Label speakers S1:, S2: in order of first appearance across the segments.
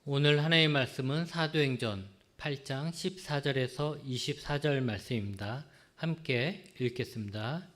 S1: 오늘 하나의 말씀은 사도행전 8장 14절에서 24절 말씀입니다. 함께 읽겠습니다.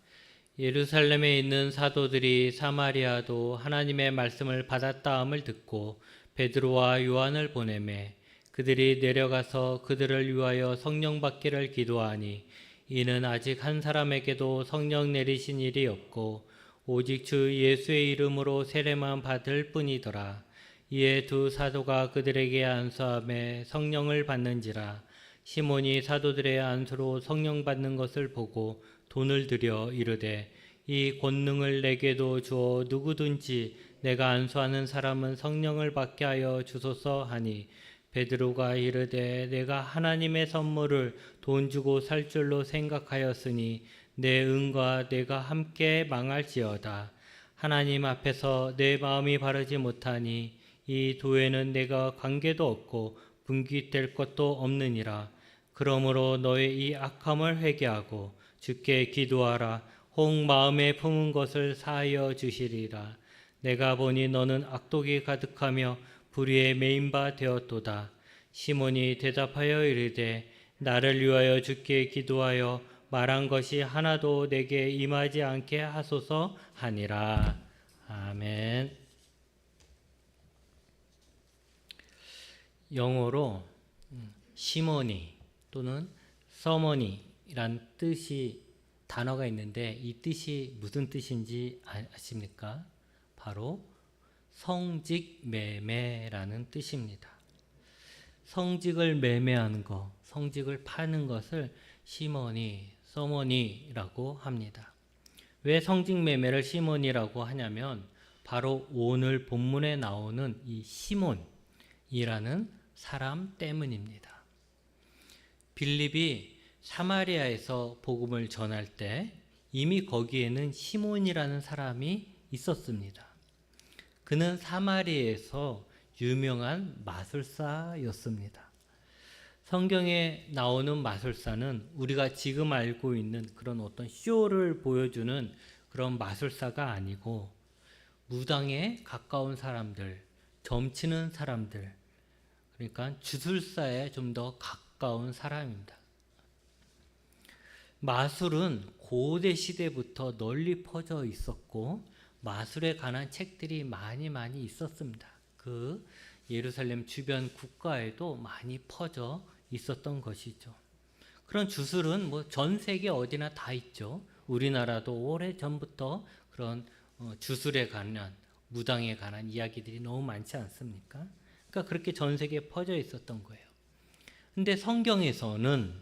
S1: 예루살렘에 있는 사도들이 사마리아도 하나님의 말씀을 받았다함을 듣고 베드로와 요한을 보내매 그들이 내려가서 그들을 위하여 성령 받기를 기도하니 이는 아직 한 사람에게도 성령 내리신 일이 없고 오직 주 예수의 이름으로 세례만 받을 뿐이더라. 이에 두 사도가 그들에게 안수하며 성령을 받는지라. 시몬이 사도들의 안수로 성령 받는 것을 보고 돈을 들여 이르되 이 권능을 내게도 주어 누구든지 내가 안수하는 사람은 성령을 받게 하여 주소서 하니 베드로가 이르되 내가 하나님의 선물을 돈 주고 살 줄로 생각하였으니 내 은과 내가 함께 망할지어다. 하나님 앞에서 내 마음이 바르지 못하니 이 도에는 내가 관계도 없고 분깃될 것도 없느니라. 그러므로 너의 이 악함을 회개하고 주께 기도하라. 혹 마음에 품은 것을 사하여 주시리라. 내가 보니 너는 악독이 가득하며 불의에 매인 바 되었도다. 시몬이 대답하여 이르되 나를 위하여 주께 기도하여 말한 것이 하나도 내게 임하지 않게 하소서 하니라. 아멘. 영어로 시모니 또는 서머니란 뜻이 단어가 있는데 이 뜻이 무슨 뜻인지 아십니까? 바로 성직 매매라는 뜻입니다. 성직을 매매하는 것, 성직을 파는 것을 시모니, 서머니라고 합니다. 왜 성직 매매를 시모니라고 하냐면 바로 오늘 본문에 나오는 이 시몬이라는 사람 때문입니다. 빌립이 사마리아에서 복음을 전할 때 이미 거기에는 시몬이라는 사람이 있었습니다. 그는 사마리아에서 유명한 마술사였습니다. 성경에 나오는 마술사는 우리가 지금 알고 있는 그런 어떤 쇼를 보여주는 그런 마술사가 아니고 무당에 가까운 사람들, 점치는 사람들, 그러니까 주술사에 좀 더 가까운 사람입니다. 마술은 고대 시대부터 널리 퍼져 있었고 마술에 관한 책들이 많이 있었습니다. 그 예루살렘 주변 국가에도 많이 퍼져 있었던 것이죠. 그런 주술은 뭐 전 세계 어디나 다 있죠. 우리나라도 오래 전부터 그런 주술에 관한 무당에 관한 이야기들이 너무 많지 않습니까? 그러니까 그렇게 전 세계에 퍼져 있었던 거예요. 근데 성경에서는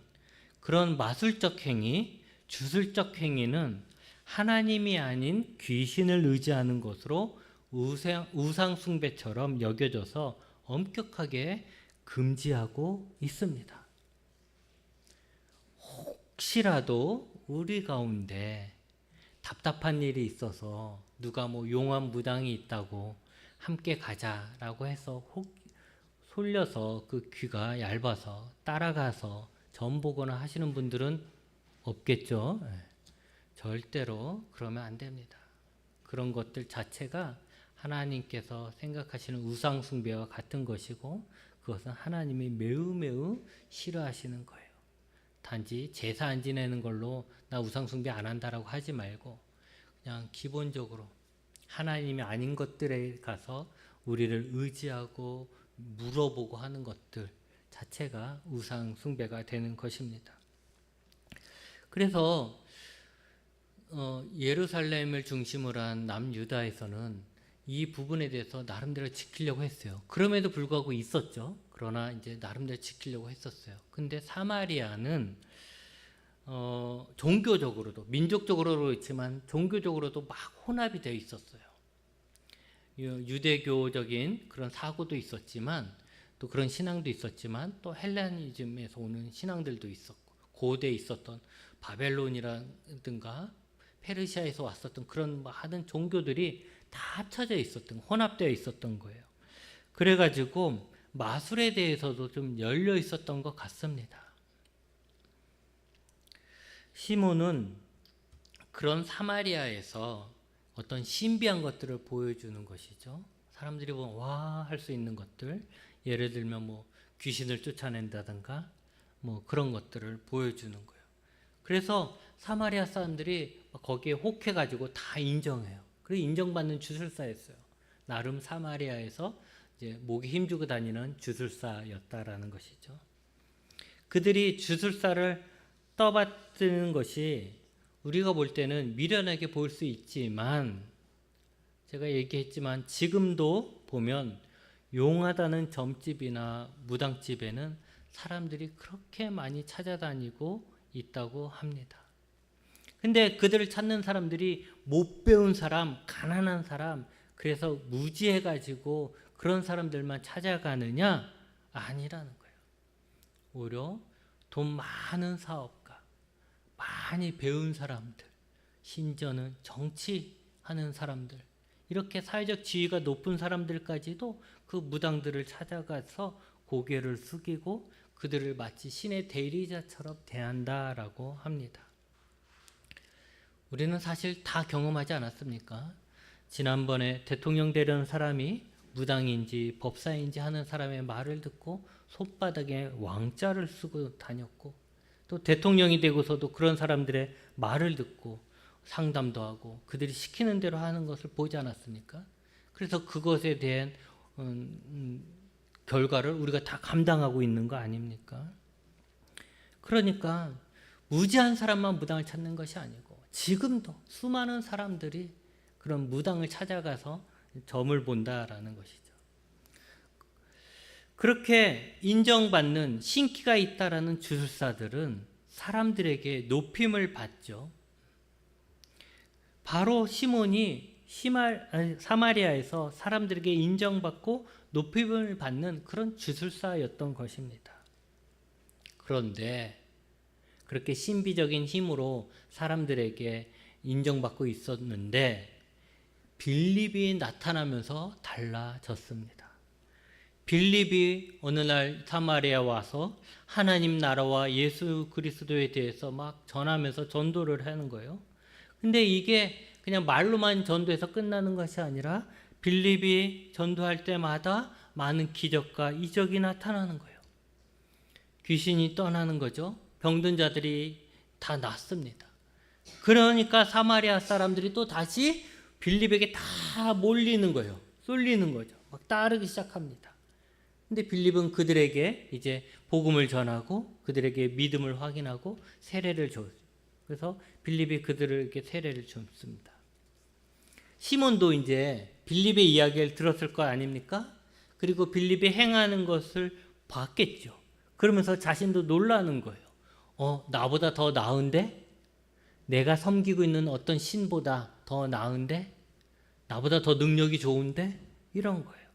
S1: 그런 마술적 행위, 주술적 행위는 하나님이 아닌 귀신을 의지하는 것으로 우상 숭배처럼 여겨져서 엄격하게 금지하고 있습니다. 혹시라도 우리 가운데 답답한 일이 있어서 누가 뭐 용한 무당이 있다고 함께 가자라고 해서 혹 솔려서 그 귀가 얇아서 따라가서 점 보거나 하시는 분들은 없겠죠. 절대로 그러면 안 됩니다. 그런 것들 자체가 하나님께서 생각하시는 우상 숭배와 같은 것이고 그것은 하나님이 매우 싫어하시는 거예요. 단지 제사 안 지내는 걸로 나 우상 숭배 안 한다라고 하지 말고 그냥 기본적으로 하나님이 아닌 것들에 가서 우리를 의지하고 물어보고 하는 것들 자체가 우상 숭배가 되는 것입니다. 그래서 예루살렘을 중심으로 한 남유다에서는 이 부분에 대해서 나름대로 지키려고 했어요. 그럼에도 불구하고 있었죠. 그러나 이제 나름대로 지키려고 했었어요. 근데 사마리아는 종교적으로도 민족적으로도 있지만 종교적으로도 막 혼합이 되어 있었어요. 유대교적인 그런 사고도 있었지만 또 그런 신앙도 있었지만 또 헬레니즘에서 오는 신앙들도 있었고 고대에 있었던 바벨론이라든가 페르시아에서 왔었던 그런 많은 종교들이 다 합쳐져 있었던 혼합되어 있었던 거예요. 그래가지고 마술에 대해서도 좀 열려 있었던 것 같습니다. 시몬은 그런 사마리아에서 어떤 신비한 것들을 보여주는 것이죠. 사람들이 보면 와 할 수 있는 것들, 예를 들면 뭐 귀신을 쫓아낸다든가 뭐 그런 것들을 보여주는 거예요. 그래서 사마리아 사람들이 거기에 혹해가지고 다 인정해요. 그리고 인정받는 주술사였어요. 나름 사마리아에서 이제 목에 힘주고 다니는 주술사였다라는 것이죠. 그들이 주술사를 떠받드는 것이 우리가 볼 때는 미련하게 보일 수 있지만, 제가 얘기했지만 지금도 보면 용하다는 점집이나 무당집에는 사람들이 그렇게 많이 찾아다니고 있다고 합니다. 근데 그들을 찾는 사람들이 못 배운 사람, 가난한 사람, 그래서 무지해가지고 그런 사람들만 찾아가느냐? 아니라는 거예요. 오히려 돈 많은 사업가, 많이 배운 사람들, 심지어는 정치하는 사람들, 이렇게 사회적 지위가 높은 사람들까지도 그 무당들을 찾아가서 고개를 숙이고 그들을 마치 신의 대리자처럼 대한다라고 합니다. 우리는 사실 다 경험하지 않았습니까? 지난번에 대통령 되려는 사람이 무당인지 법사인지 하는 사람의 말을 듣고 손바닥에 왕자를 쓰고 다녔고, 또 대통령이 되고서도 그런 사람들의 말을 듣고 상담도 하고 그들이 시키는 대로 하는 것을 보지 않았습니까? 그래서 그것에 대한 결과를 우리가 다 감당하고 있는 거 아닙니까? 그러니까 무지한 사람만 무당을 찾는 것이 아니고 지금도 수많은 사람들이 그런 무당을 찾아가서 점을 본다라는 것이죠. 그렇게 인정받는 신기가 있다라는 주술사들은 사람들에게 높임을 받죠. 바로 시몬이 사마리아에서 사람들에게 인정받고 높임을 받는 그런 주술사였던 것입니다. 그런데 그렇게 신비적인 힘으로 사람들에게 인정받고 있었는데 빌립이 나타나면서 달라졌습니다. 빌립이 어느 날 사마리아 와서 하나님 나라와 예수 그리스도에 대해서 막 전하면서 전도를 하는 거예요. 근데 이게 그냥 말로만 전도해서 끝나는 것이 아니라 빌립이 전도할 때마다 많은 기적과 이적이 나타나는 거예요. 귀신이 떠나는 거죠. 병든 자들이 다 낫습니다. 그러니까 사마리아 사람들이 또 다시 빌립에게 다 몰리는 거예요. 쏠리는 거죠. 막 따르기 시작합니다. 근데 빌립은 그들에게 이제 복음을 전하고 그들에게 믿음을 확인하고 세례를 줬어요. 그래서 빌립이 그들에게 세례를 줬습니다. 시몬도 이제 빌립의 이야기를 들었을 거 아닙니까? 그리고 빌립이 행하는 것을 봤겠죠. 그러면서 자신도 놀라는 거예요. 나보다 더 나은데? 내가 섬기고 있는 어떤 신보다 더 나은데? 나보다 더 능력이 좋은데? 이런 거예요.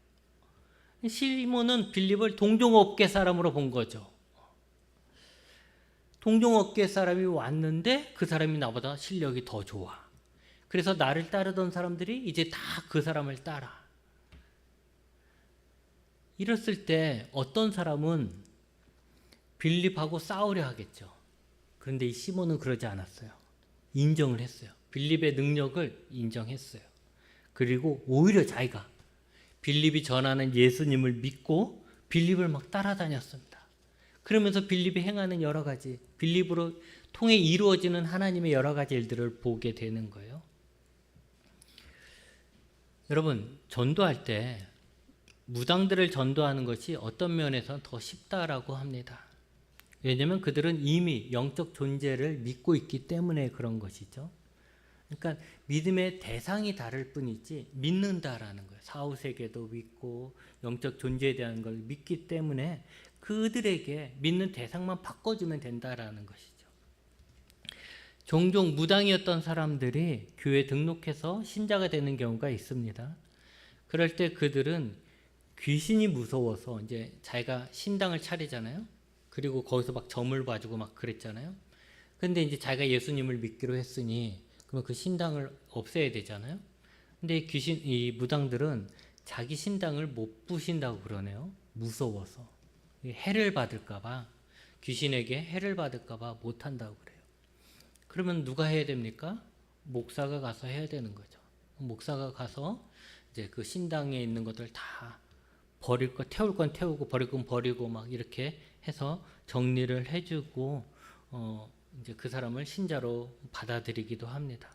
S1: 시몬은 빌립을 동종업계 사람으로 본 거죠. 동종업계 사람이 왔는데 그 사람이 나보다 실력이 더 좋아. 그래서 나를 따르던 사람들이 이제 다 그 사람을 따라. 이랬을 때 어떤 사람은 빌립하고 싸우려 하겠죠. 그런데 이 시몬은 그러지 않았어요. 인정을 했어요. 빌립의 능력을 인정했어요. 그리고 오히려 자기가 빌립이 전하는 예수님을 믿고 빌립을 막 따라다녔습니다. 그러면서 빌립이 행하는 여러 가지, 빌립으로 통해 이루어지는 하나님의 여러 가지 일들을 보게 되는 거예요. 여러분, 전도할 때 무당들을 전도하는 것이 어떤 면에서 더 쉽다라고 합니다. 왜냐하면 그들은 이미 영적 존재를 믿고 있기 때문에 그런 것이죠. 그러니까 믿음의 대상이 다를 뿐이지 믿는다라는 거예요. 사후세계도 믿고 영적 존재에 대한 걸 믿기 때문에 그들에게 믿는 대상만 바꿔주면 된다라는 것이죠. 종종 무당이었던 사람들이 교회에 등록해서 신자가 되는 경우가 있습니다. 그럴 때 그들은 귀신이 무서워서 이제 자기가 신당을 차리잖아요. 그리고 거기서 막 점을 봐주고 막 그랬잖아요. 근데 이제 자기가 예수님을 믿기로 했으니 그러면 그 신당을 없애야 되잖아요. 근데 이 무당들은 자기 신당을 못 부신다고 그러네요. 무서워서. 해를 받을까봐, 귀신에게 해를 받을까봐 못한다고 그래요. 그러면 누가 해야 됩니까? 목사가 가서 해야 되는 거죠. 목사가 가서 이제 그 신당에 있는 것들 다 버릴 거, 태울 건 태우고 버릴 건 버리고 막 이렇게 해서 정리를 해주고 이제 그 사람을 신자로 받아들이기도 합니다.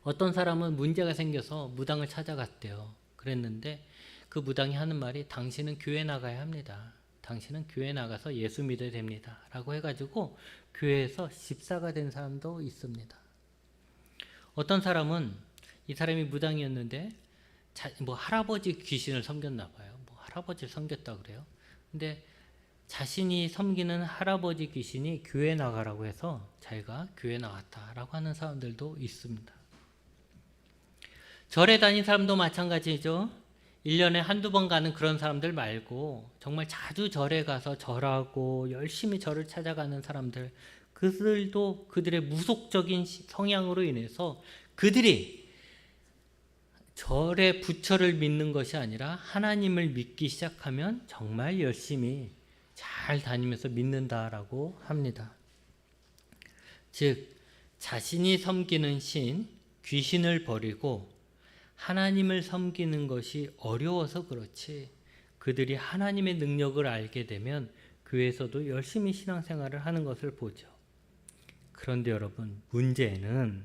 S1: 어떤 사람은 문제가 생겨서 무당을 찾아갔대요. 그랬는데 그 무당이 하는 말이 당신은 교회 나가야 합니다. 당신은 교회 나가서 예수 믿어야 됩니다. 라고 해가지고 교회에서 집사가 된 사람도 있습니다. 어떤 사람은 이 사람이 무당이었는데 뭐 할아버지 귀신을 섬겼나 봐요. 뭐 할아버지를 섬겼다 그래요. 근데 자신이 섬기는 할아버지 귀신이 교회 나가라고 해서 자기가 교회 나갔다라고 하는 사람들도 있습니다. 절에 다닌 사람도 마찬가지죠. 1년에 한두 번 가는 그런 사람들 말고 정말 자주 절에 가서 절하고 열심히 절을 찾아가는 사람들, 그들도 그들의 무속적인 성향으로 인해서 그들이 절의 부처를 믿는 것이 아니라 하나님을 믿기 시작하면 정말 열심히 잘 다니면서 믿는다라고 합니다. 즉 자신이 섬기는 신, 귀신을 버리고 하나님을 섬기는 것이 어려워서 그렇지 그들이 하나님의 능력을 알게 되면 교회에서도 열심히 신앙생활을 하는 것을 보죠. 그런데 여러분, 문제는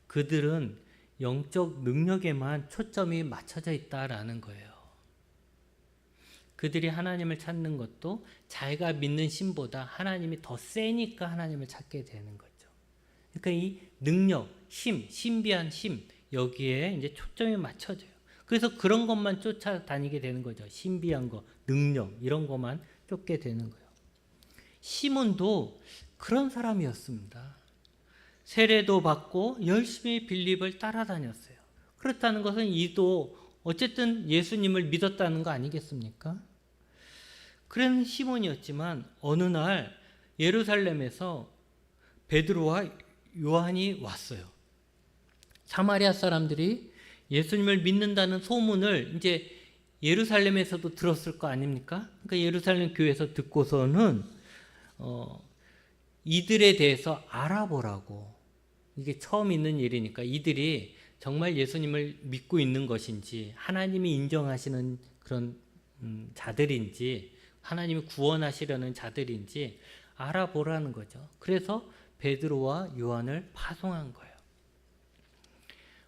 S1: 그들은 영적 능력에만 초점이 맞춰져 있다라는 거예요. 그들이 하나님을 찾는 것도 자기가 믿는 신보다 하나님이 더 세니까 하나님을 찾게 되는 거죠. 그러니까 이 능력, 힘, 신비한 힘, 여기에 이제 초점이 맞춰져요. 그래서 그런 것만 쫓아다니게 되는 거죠. 신비한 거, 능력 이런 것만 쫓게 되는 거예요. 시몬도 그런 사람이었습니다. 세례도 받고 열심히 빌립을 따라다녔어요. 그렇다는 것은 이도 어쨌든 예수님을 믿었다는 거 아니겠습니까? 그런 시몬이었지만 어느 날 예루살렘에서 베드로와 요한이 왔어요. 사마리아 사람들이 예수님을 믿는다는 소문을 이제 예루살렘에서도 들었을 거 아닙니까? 그러니까 예루살렘 교회에서 듣고서는 이들에 대해서 알아보라고, 이게 처음 있는 일이니까 이들이 정말 예수님을 믿고 있는 것인지 하나님이 인정하시는 그런 자들인지 하나님이 구원하시려는 자들인지 알아보라는 거죠. 그래서 베드로와 요한을 파송한 거예요.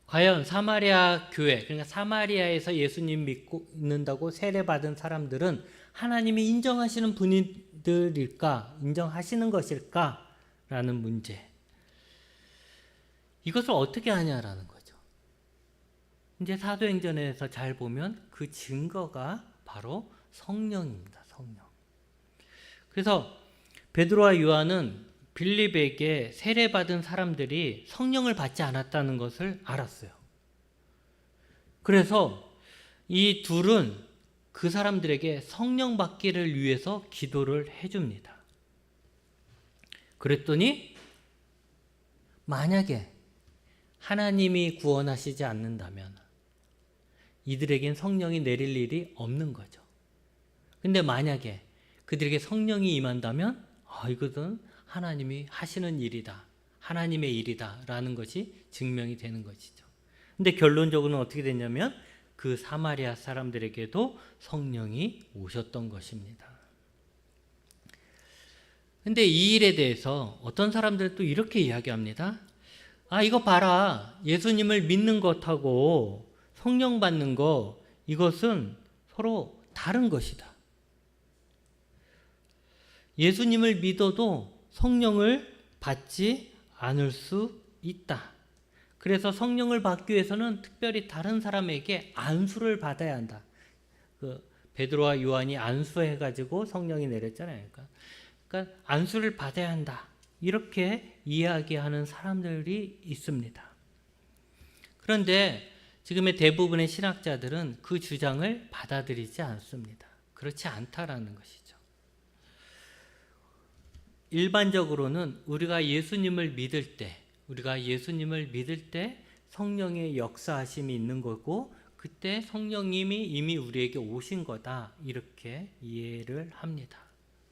S1: 과연 사마리아 교회, 그러니까 사마리아에서 예수님 믿고 있는다고 세례받은 사람들은 하나님이 인정하시는 분들일까? 인정하시는 것일까? 라는 문제. 이것을 어떻게 하냐라는 거죠. 이제 사도행전에서 잘 보면 그 증거가 바로 성령입니다. 성령. 그래서 베드로와 요한은 빌립에게 세례받은 사람들이 성령을 받지 않았다는 것을 알았어요. 그래서 이 둘은 그 사람들에게 성령 받기를 위해서 기도를 해줍니다. 그랬더니 만약에 하나님이 구원하시지 않는다면 이들에겐 성령이 내릴 일이 없는 거죠. 근데 만약에 그들에게 성령이 임한다면 이것은 하나님이 하시는 일이다. 하나님의 일이다. 라는 것이 증명이 되는 것이죠. 근데 결론적으로는 어떻게 됐냐면 그 사마리아 사람들에게도 성령이 오셨던 것입니다. 근데 이 일에 대해서 어떤 사람들은 또 이렇게 이야기합니다. 이거 봐라. 예수님을 믿는 것하고 성령 받는 거, 이것은 서로 다른 것이다. 예수님을 믿어도 성령을 받지 않을 수 있다. 그래서 성령을 받기 위해서는 특별히 다른 사람에게 안수를 받아야 한다. 그 베드로와 요한이 안수해가지고 성령이 내렸잖아요. 그러니까 안수를 받아야 한다. 이렇게 이야기하는 사람들이 있습니다. 그런데 지금의 대부분의 신학자들은 그 주장을 받아들이지 않습니다. 그렇지 않다라는 것이죠. 일반적으로는 우리가 예수님을 믿을 때 성령의 역사하심이 있는 거고 그때 성령님이 이미 우리에게 오신 거다, 이렇게 이해를 합니다.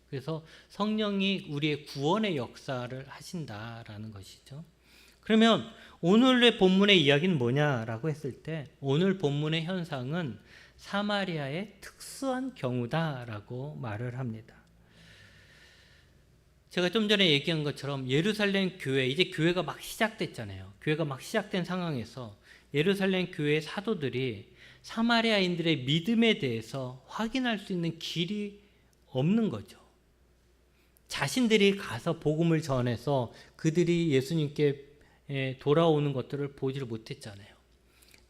S1: 그래서 성령이 우리의 구원의 역사를 하신다라는 것이죠. 그러면 오늘의 본문의 이야기는 뭐냐라고 했을 때 오늘 본문의 현상은 사마리아의 특수한 경우다라고 말을 합니다. 제가 좀 전에 얘기한 것처럼 예루살렘 교회, 이제 교회가 막 시작됐잖아요. 교회가 막 시작된 상황에서 예루살렘 교회의 사도들이 사마리아인들의 믿음에 대해서 확인할 수 있는 길이 없는 거죠. 자신들이 가서 복음을 전해서 그들이 예수님께 돌아오는 것들을 보지를 못했잖아요.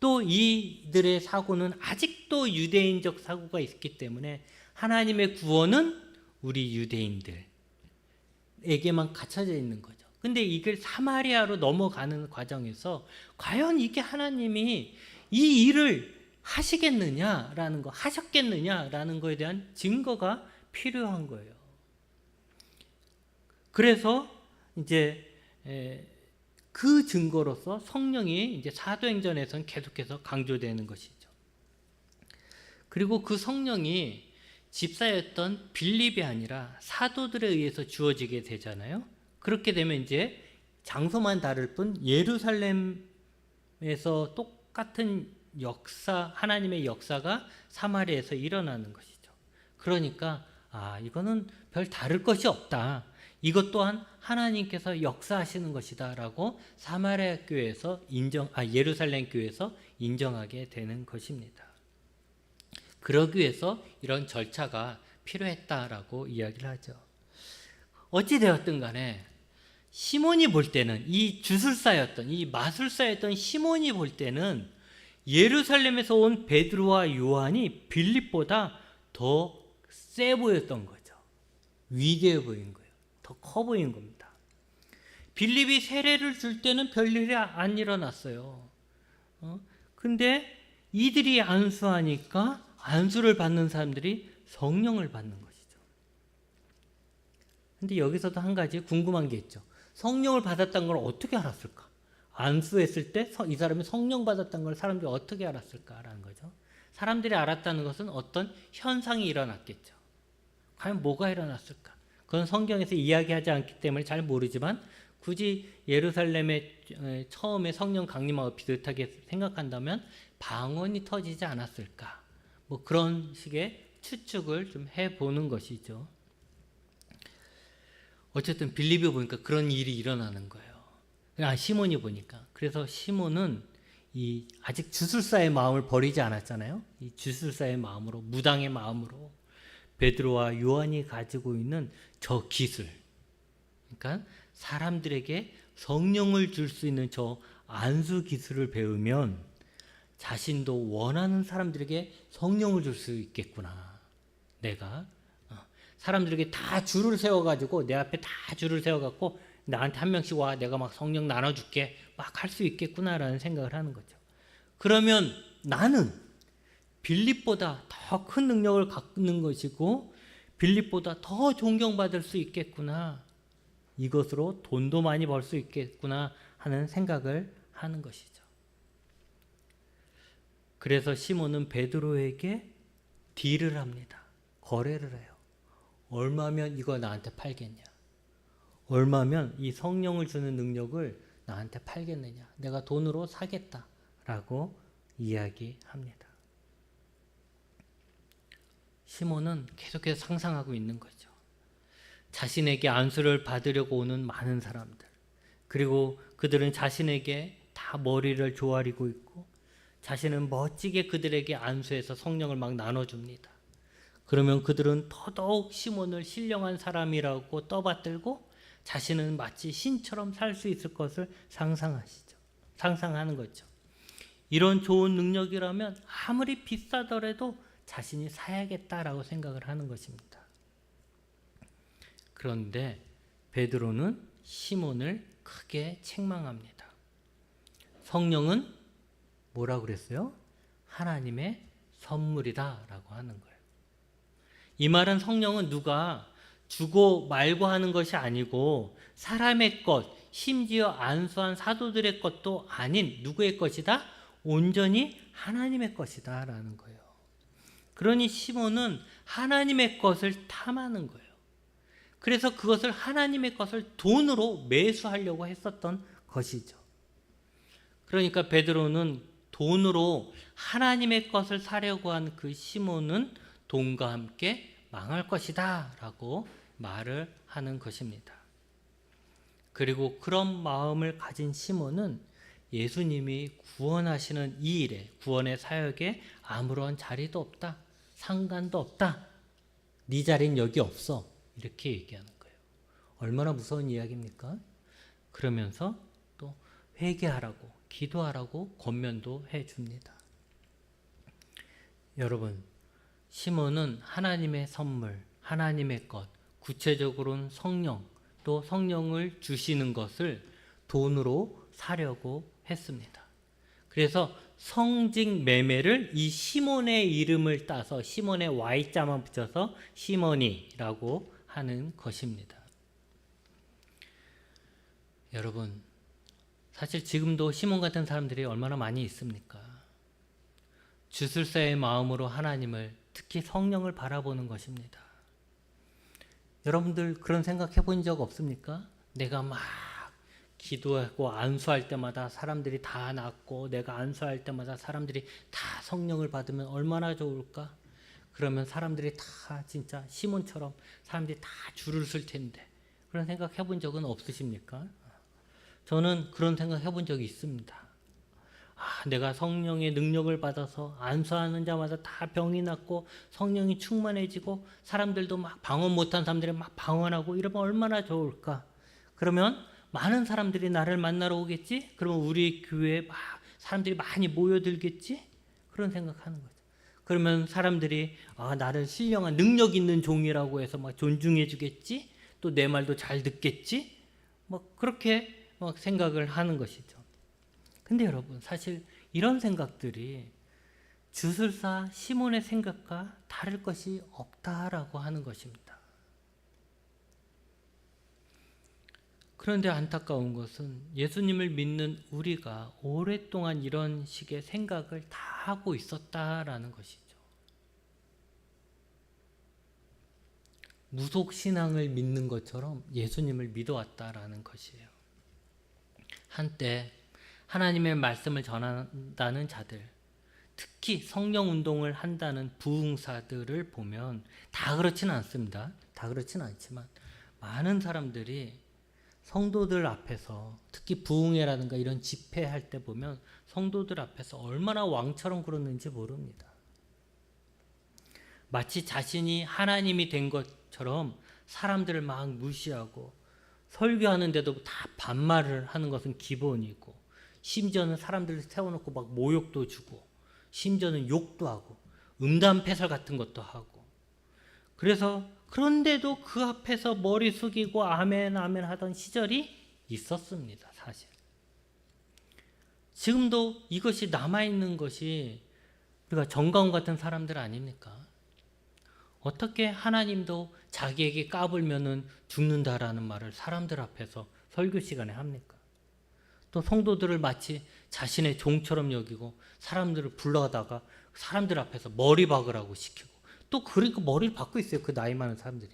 S1: 또 이들의 사고는 아직도 유대인적 사고가 있기 때문에 하나님의 구원은 우리 유대인들에게만 갇혀져 있는 거죠. 근데 이걸 사마리아로 넘어가는 과정에서 과연 이게 하나님이 이 일을 하시겠느냐라는 거, 하셨겠느냐라는 거에 대한 증거가 필요한 거예요. 그래서 이제 그 증거로서 성령이 이제 사도행전에서는 계속해서 강조되는 것이죠. 그리고 그 성령이 집사였던 빌립이 아니라 사도들에 의해서 주어지게 되잖아요. 그렇게 되면 이제 장소만 다를 뿐 예루살렘에서 똑같은 역사, 하나님의 역사가 사마리아에서 일어나는 것이죠. 그러니까 이거는 별 다를 것이 없다. 이것 또한 하나님께서 역사하시는 것이다라고 사마리아 교회에서 예루살렘 교회에서 인정하게 되는 것입니다. 그러기 위해서 이런 절차가 필요했다라고 이야기를 하죠. 어찌 되었든 간에 시몬이 볼 때는 이 주술사였던 이 마술사였던 시몬이 볼 때는 예루살렘에서 온 베드로와 요한이 빌립보다 더 세 보였던 거죠. 위대해 보인 거예요. 더 커 보인 겁니다. 빌립이 세례를 줄 때는 별일이 안 일어났어요. 근데 이들이 안수하니까 안수를 받는 사람들이 성령을 받는 것이죠. 근데 여기서도 한 가지 궁금한 게 있죠. 성령을 받았다는 걸 어떻게 알았을까? 안수했을 때 이 사람이 성령 받았다는 걸 사람들이 어떻게 알았을까라는 거죠. 사람들이 알았다는 것은 어떤 현상이 일어났겠죠. 과연 뭐가 일어났을까? 그건 성경에서 이야기하지 않기 때문에 잘 모르지만 굳이 예루살렘에 처음에 성령 강림하고 비슷하게 생각한다면 방언이 터지지 않았을까? 뭐 그런 식의 추측을 좀 해보는 것이죠. 어쨌든 빌립이 보니까 그런 일이 일어나는 거예요. 시몬이 보니까. 그래서 시몬은 이 아직 주술사의 마음을 버리지 않았잖아요. 이 주술사의 마음으로, 무당의 마음으로 베드로와 요한이 가지고 있는 저 기술, 그러니까 사람들에게 성령을 줄 수 있는 저 안수 기술을 배우면 자신도 원하는 사람들에게 성령을 줄 수 있겠구나. 내가 사람들에게 다 줄을 세워가지고 내 앞에 다 줄을 세워갖고 나한테 한 명씩 와, 내가 막 성령 나눠줄게, 막 할 수 있겠구나라는 생각을 하는 거죠. 그러면 나는 빌립보다 더 큰 능력을 갖는 것이고 빌립보다 더 존경받을 수 있겠구나. 이것으로 돈도 많이 벌 수 있겠구나 하는 생각을 하는 것이죠. 그래서 시몬은 베드로에게 딜을 합니다. 거래를 해요. 얼마면 이거 나한테 팔겠냐? 얼마면 이 성령을 주는 능력을 나한테 팔겠느냐? 내가 돈으로 사겠다라고 이야기합니다. 시몬은 계속해서 상상하고 있는 거죠. 자신에게 안수를 받으려고 오는 많은 사람들, 그리고 그들은 자신에게 다 머리를 조아리고 있고 자신은 멋지게 그들에게 안수해서 성령을 막 나눠줍니다. 그러면 그들은 더더욱 시몬을 신령한 사람이라고 떠받들고 자신은 마치 신처럼 살 수 있을 것을 상상하는 거죠. 이런 좋은 능력이라면 아무리 비싸더라도 자신이 사야겠다라고 생각을 하는 것입니다. 그런데 베드로는 시몬을 크게 책망합니다. 성령은 뭐라고 그랬어요? 하나님의 선물이다라고 하는 거예요. 이 말은 성령은 누가 주고 말고 하는 것이 아니고 사람의 것, 심지어 안수한 사도들의 것도 아닌 누구의 것이다? 온전히 하나님의 것이다 라는 거예요. 그러니 시몬은 하나님의 것을 탐하는 거예요. 그래서 그것을 하나님의 것을 돈으로 매수하려고 했었던 것이죠. 그러니까 베드로는 돈으로 하나님의 것을 사려고 한 그 시몬은 돈과 함께 망할 것이다 라고 말을 하는 것입니다. 그리고 그런 마음을 가진 시몬은 예수님이 구원하시는 이 일에, 구원의 사역에 아무런 자리도 없다, 상관도 없다, 네 자리는 여기 없어, 이렇게 얘기하는 거예요. 얼마나 무서운 이야기입니까? 그러면서 또 회개하라고, 기도하라고 권면도 해줍니다. 여러분, 시몬은 하나님의 선물, 하나님의 것, 구체적으로는 성령, 또 성령을 주시는 것을 돈으로 사려고 했습니다. 그래서 성직 매매를 이 시몬의 이름을 따서 시몬의 Y자만 붙여서 시몬이라고 하는 것입니다. 여러분, 사실 지금도 시몬 같은 사람들이 얼마나 많이 있습니까? 주술사의 마음으로 하나님을, 특히 성령을 바라보는 것입니다. 여러분들 그런 생각 해본 적 없습니까? 내가 막 기도하고 안수할 때마다 사람들이 다 낫고, 내가 안수할 때마다 사람들이 다 성령을 받으면 얼마나 좋을까? 그러면 사람들이 다 진짜 시몬처럼 사람들이 다 줄을 쓸 텐데, 그런 생각 해본 적은 없으십니까? 저는 그런 생각 해본 적이 있습니다. 내가 성령의 능력을 받아서 안수하는 자마다 다 병이 낫고 성령이 충만해지고 사람들도 막 방언 못한 사람들이 막 방언하고 이러면 얼마나 좋을까? 그러면 많은 사람들이 나를 만나러 오겠지? 그러면 우리 교회에 막 사람들이 많이 모여들겠지? 그런 생각하는 거죠. 그러면 사람들이 나를 신령한 능력 있는 종이라고 해서 막 존중해 주겠지? 또 내 말도 잘 듣겠지? 뭐 그렇게 막 생각을 하는 것이죠. 근데 여러분, 사실 이런 생각들이 주술사 시몬의 생각과 다를 것이 없다라고 하는 것입니다. 그런데 안타까운 것은 예수님을 믿는 우리가 오랫동안 이런 식의 생각을 다 하고 있었다라는 것이죠. 무속신앙을 믿는 것처럼 예수님을 믿어왔다라는 것이에요. 한때 하나님의 말씀을 전한다는 자들, 특히 성령 운동을 한다는 부흥사들을 보면 다 그렇지는 않습니다. 다 그렇지는 않지만 많은 사람들이 성도들 앞에서, 특히 부흥회라든가 이런 집회할 때 보면 성도들 앞에서 얼마나 왕처럼 그러는지 모릅니다. 마치 자신이 하나님이 된 것처럼 사람들을 막 무시하고, 설교하는데도 다 반말을 하는 것은 기본이고, 심지어는 사람들을 세워놓고 막 모욕도 주고, 심지어는 욕도 하고, 음담패설 같은 것도 하고, 그런데도 그 앞에서 머리 숙이고 아멘 아멘 하던 시절이 있었습니다. 사실 지금도 이것이 남아있는 것이 우리가 정가운 같은 사람들 아닙니까? 어떻게 하나님도 자기에게 까불면은 죽는다라는 말을 사람들 앞에서 설교 시간에 합니까? 또 성도들을 마치 자신의 종처럼 여기고 사람들을 불러다가 사람들 앞에서 머리 박으라고 시키고, 또 그러니까 머리를 박고 있어요. 그 나이 많은 사람들이.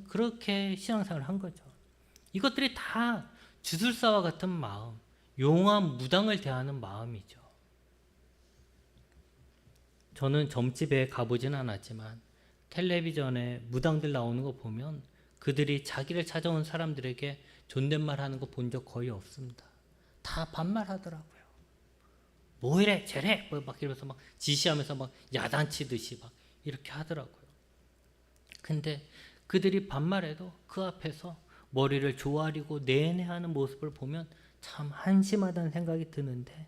S1: 그렇게 신앙생활을 한 거죠. 이것들이 다 주술사와 같은 마음, 용한 무당을 대하는 마음이죠. 저는 점집에 가보지는 않았지만 텔레비전에 무당들 나오는 거 보면 그들이 자기를 찾아온 사람들에게 존댓말 하는 거 본 적 거의 없습니다. 다 반말하더라고요. 뭐 이래 저래 막 이러면서 막 지시하면서 막 야단치듯이 막 이렇게 하더라고요. 근데 그들이 반말해도 그 앞에서 머리를 조아리고 내내 하는 모습을 보면 참 한심하다는 생각이 드는데,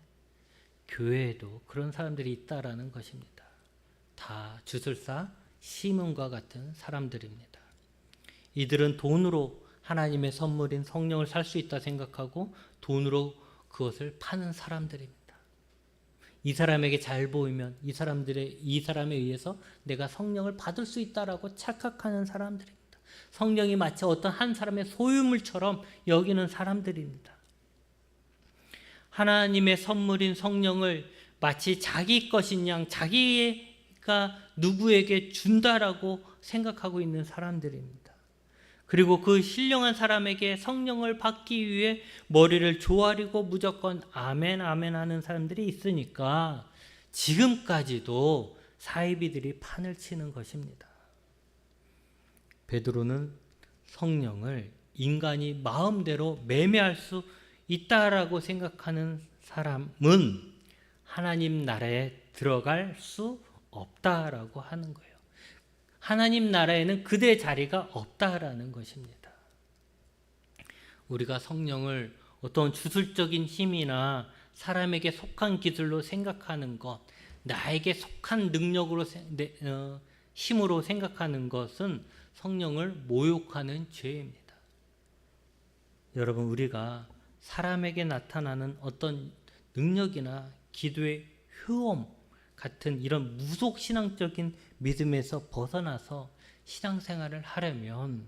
S1: 교회에도 그런 사람들이 있다라는 것입니다. 다 주술사 시몬과 같은 사람들입니다. 이들은 돈으로 하나님의 선물인 성령을 살 수 있다 생각하고 돈으로 그것을 파는 사람들입니다. 이 사람에게 잘 보이면 이 사람에 의해서 내가 성령을 받을 수 있다라고 착각하는 사람들입니다. 성령이 마치 어떤 한 사람의 소유물처럼 여기는 사람들입니다. 하나님의 선물인 성령을 마치 자기 것인 양 자기가 누구에게 준다라고 생각하고 있는 사람들입니다. 그리고 그 신령한 사람에게 성령을 받기 위해 머리를 조아리고 무조건 아멘 아멘 하는 사람들이 있으니까 지금까지도 사이비들이 판을 치는 것입니다. 베드로는 성령을 인간이 마음대로 매매할 수 있다라고 생각하는 사람은 하나님 나라에 들어갈 수 없다라고 하는 거예요. 하나님 나라에는 그들의 자리가 없다라는 것입니다. 우리가 성령을 어떤 주술적인 힘이나 사람에게 속한 기술로 생각하는 것, 나에게 속한 능력으로 힘으로 생각하는 것은 성령을 모욕하는 죄입니다. 여러분, 우리가 사람에게 나타나는 어떤 능력이나 기도의 효험 같은 이런 무속신앙적인 믿음에서 벗어나서 신앙생활을 하려면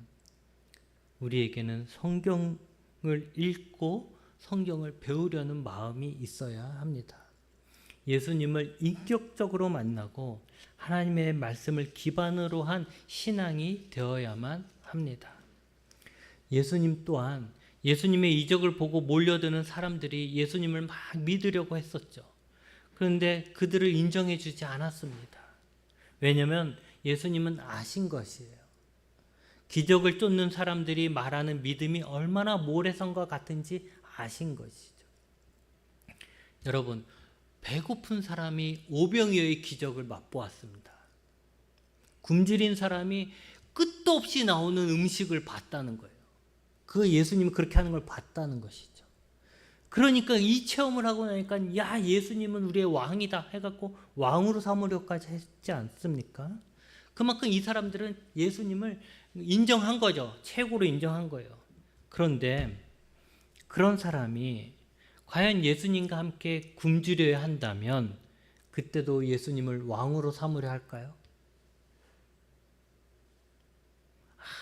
S1: 우리에게는 성경을 읽고 성경을 배우려는 마음이 있어야 합니다. 예수님을 인격적으로 만나고 하나님의 말씀을 기반으로 한 신앙이 되어야만 합니다. 예수님 또한 예수님의 이적을 보고 몰려드는 사람들이 예수님을 막 믿으려고 했었죠. 그런데 그들을 인정해 주지 않았습니다. 왜냐하면 예수님은 아신 것이에요. 기적을 쫓는 사람들이 말하는 믿음이 얼마나 모래성과 같은지 아신 것이죠. 여러분, 배고픈 사람이 오병이어의 기적을 맛보았습니다. 굶주린 사람이 끝도 없이 나오는 음식을 봤다는 거예요. 그 예수님이 그렇게 하는 걸 봤다는 것이죠. 그러니까 이 체험을 하고 나니까 야, 예수님은 우리의 왕이다 해갖고 왕으로 삼으려까지 했지 않습니까? 그만큼 이 사람들은 예수님을 인정한 거죠. 최고로 인정한 거예요. 그런데 그런 사람이 과연 예수님과 함께 굶주려야 한다면 그때도 예수님을 왕으로 삼으려 할까요?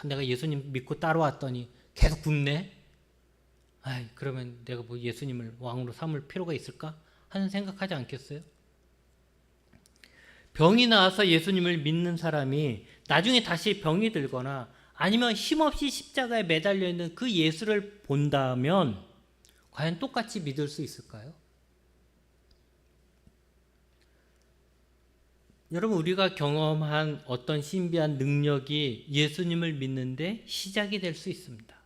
S1: 내가 예수님 믿고 따라왔더니 계속 굶네? 그러면 내가 뭐 예수님을 왕으로 삼을 필요가 있을까? 하는 생각하지 않겠어요? 병이 나와서 예수님을 믿는 사람이 나중에 다시 병이 들거나 아니면 힘없이 십자가에 매달려 있는 그 예수를 본다면 과연 똑같이 믿을 수 있을까요? 여러분, 우리가 경험한 어떤 신비한 능력이 예수님을 믿는데 시작이 될 수 있습니다.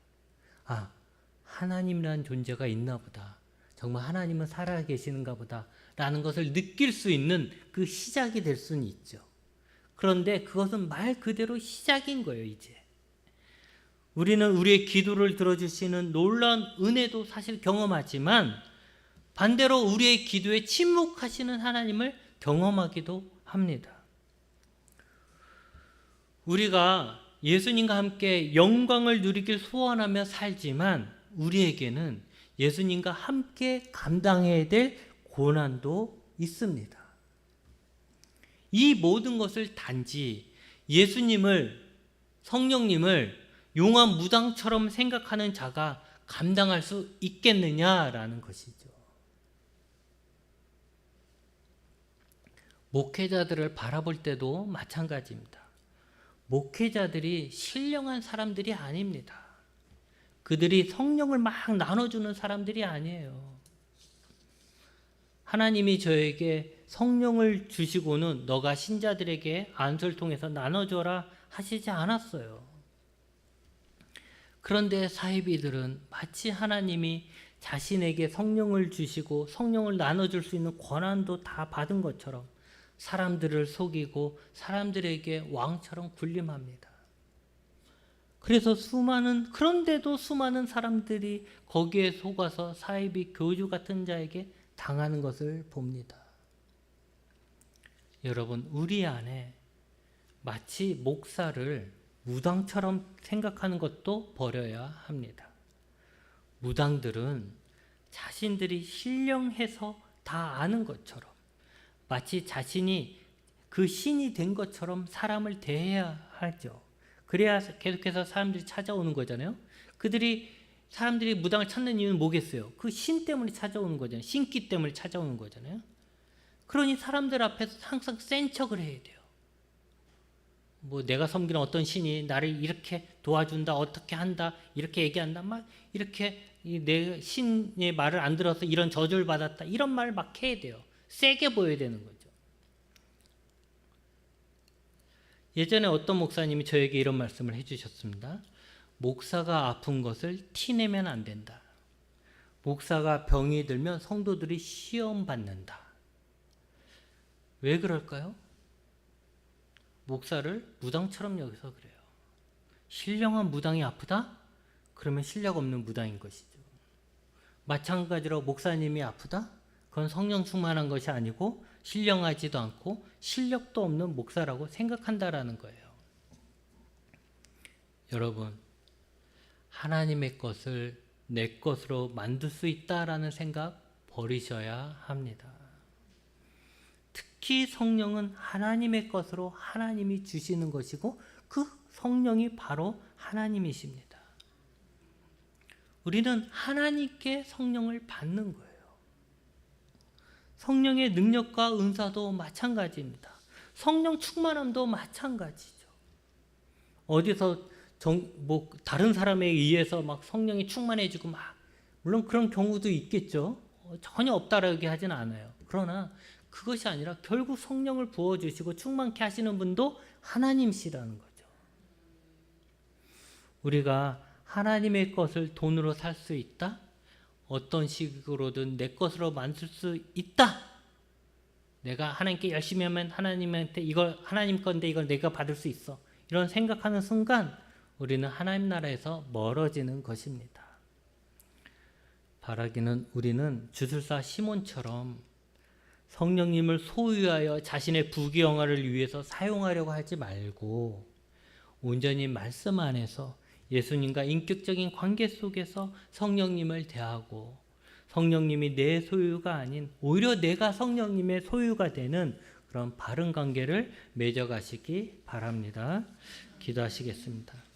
S1: 하나님이라는 존재가 있나 보다. 정말 하나님은 살아계시는가 보다. 라는 것을 느낄 수 있는 그 시작이 될 수는 있죠. 그런데 그것은 말 그대로 시작인 거예요, 이제. 우리는 우리의 기도를 들어주시는 놀라운 은혜도 사실 경험하지만 반대로 우리의 기도에 침묵하시는 하나님을 경험하기도 합니다. 우리가 예수님과 함께 영광을 누리길 소원하며 살지만 우리에게는 예수님과 함께 감당해야 될 고난도 있습니다. 이 모든 것을 단지 예수님을, 성령님을 용한 무당처럼 생각하는 자가 감당할 수 있겠느냐라는 것이죠. 목회자들을 바라볼 때도 마찬가지입니다. 목회자들이 신령한 사람들이 아닙니다. 그들이 성령을 막 나눠주는 사람들이 아니에요. 하나님이 저에게 성령을 주시고는 너가 신자들에게 안수를 통해서 나눠줘라 하시지 않았어요. 그런데 사이비들은 마치 하나님이 자신에게 성령을 주시고 성령을 나눠줄 수 있는 권한도 다 받은 것처럼 사람들을 속이고 사람들에게 왕처럼 군림합니다. 그래서 그런데도 수많은 사람들이 거기에 속아서 사이비 교주 같은 자에게 당하는 것을 봅니다. 여러분, 우리 안에 마치 목사를 무당처럼 생각하는 것도 버려야 합니다. 무당들은 자신들이 신령해서 다 아는 것처럼 마치 자신이 그 신이 된 것처럼 사람을 대해야 하죠. 그래야 계속해서 사람들이 찾아오는 거잖아요. 사람들이 무당을 찾는 이유는 뭐겠어요? 그 신 때문에 찾아오는 거잖아요. 신기 때문에 찾아오는 거잖아요. 그러니 사람들 앞에서 항상 센 척을 해야 돼요. 뭐 내가 섬기는 어떤 신이 나를 이렇게 도와준다, 어떻게 한다, 이렇게 얘기한다, 막 이렇게 내 신의 말을 안 들어서 이런 저주를 받았다, 이런 말을 막 해야 돼요. 세게 보여야 되는 거죠. 예전에 어떤 목사님이 저에게 이런 말씀을 해주셨습니다. 목사가 아픈 것을 티내면 안 된다. 목사가 병이 들면 성도들이 시험 받는다. 왜 그럴까요? 목사를 무당처럼 여기서 그래요. 신령한 무당이 아프다? 그러면 실력 없는 무당인 것이죠. 마찬가지로 목사님이 아프다? 그건 성령 충만한 것이 아니고 신령하지도 않고 실력도 없는 목사라고 생각한다라는 거예요. 여러분, 하나님의 것을 내 것으로 만들 수 있다라는 생각 버리셔야 합니다. 특히 성령은 하나님의 것으로 하나님이 주시는 것이고 그 성령이 바로 하나님이십니다. 우리는 하나님께 성령을 받는 거예요. 성령의 능력과 은사도 마찬가지입니다. 성령 충만함도 마찬가지죠. 어디서 다른 사람에 의해서 막 성령이 충만해지고 막, 물론 그런 경우도 있겠죠. 전혀 없다라고 하지는 않아요. 그러나 그것이 아니라 결국 성령을 부어주시고 충만케 하시는 분도 하나님이시라는 거죠. 우리가 하나님의 것을 돈으로 살 수 있다? 어떤 식으로든 내 것으로 만들 수 있다. 내가 하나님께 열심히 하면 하나님한테 이걸 하나님 건데 이걸 내가 받을 수 있어. 이런 생각하는 순간 우리는 하나님 나라에서 멀어지는 것입니다. 바라기는 우리는 주술사 시몬처럼 성령님을 소유하여 자신의 부귀영화를 위해서 사용하려고 하지 말고 온전히 말씀 안에서 예수님과 인격적인 관계 속에서 성령님을 대하고 성령님이 내 소유가 아닌 오히려 내가 성령님의 소유가 되는 그런 바른 관계를 맺어가시기 바랍니다. 기도하시겠습니다.